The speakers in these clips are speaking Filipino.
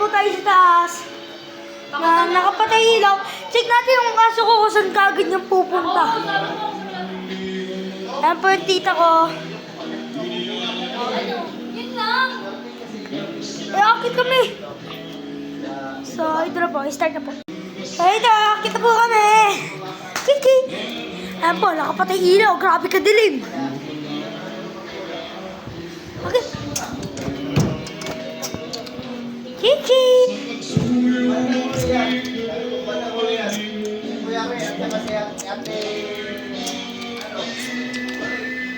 po tayo sa taas. Na nakapatay ilaw. Check natin yung kaso ko kung saan kagad niyang pupunta. Ayan po yung tita ko. Yun lang. Akit kami. So, ito na po. Start na po. So, ito. Akit na po kami. Kiki. Ayan po. Nakapatay ilaw. Grabe ka dilim. Okay. Kiki.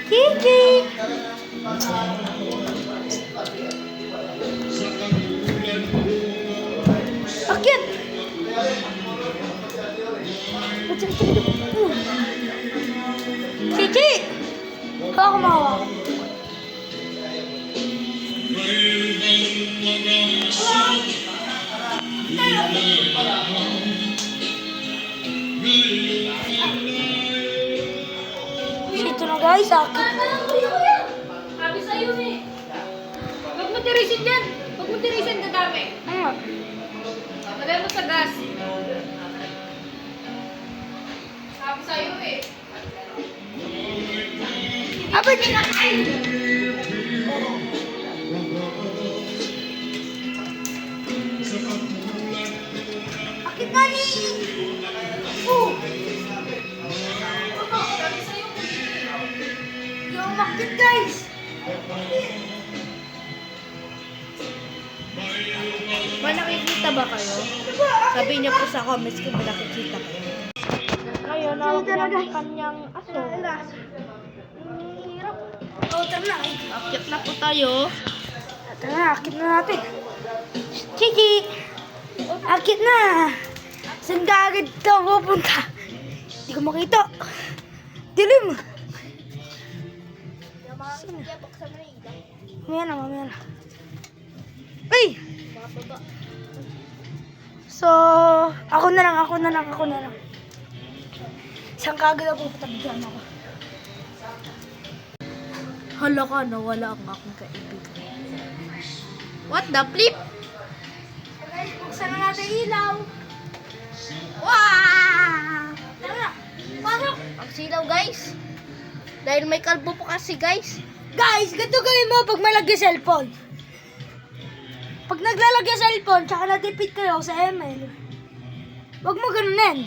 Kiki. Akit. Kiki. Ako mawa. Ito na guys, akit. Sabi sa'yo eh. Huwag mo tirisin dyan. Huwag mo tirisin dadami. Ano? Lagay mo sa gas. Sabi sa'yo eh. Abay, akit na ni. Sabi sa'yo Yung akit guys. May nakikita ba kayo? Sabihin niyo po sa comments kung may nakikita kayo. Ngayon, hawak niya ang kanyang aso. Oh, tara na. Akyat na po tayo. Tara na, akit na natin. Kiki. Akit na. Saan ka agad ka pupunta? Hindi ko makita. Dilim. Mamaya na. Ay! So, ako na lang. Saan ka agad ako pupunta? Bigyan ako. Hala ka, nawala ang aking kaibigan. What the flip? Guys, buksan na natin ilaw. Wow! Tara na. Pasok. Ang silaw guys. Dahil may kalbo po kasi guys. Guys, ganito gawin mo pag malagay cellphone. Pag naglalagay cellphone, tsaka natipid kayo sa ML, wag mo ganunin.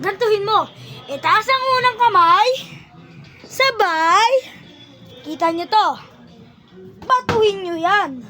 Gantuhin mo. Itaas ang unang kamay. Sabay. Kita nyo to. Batuhin nyo yan.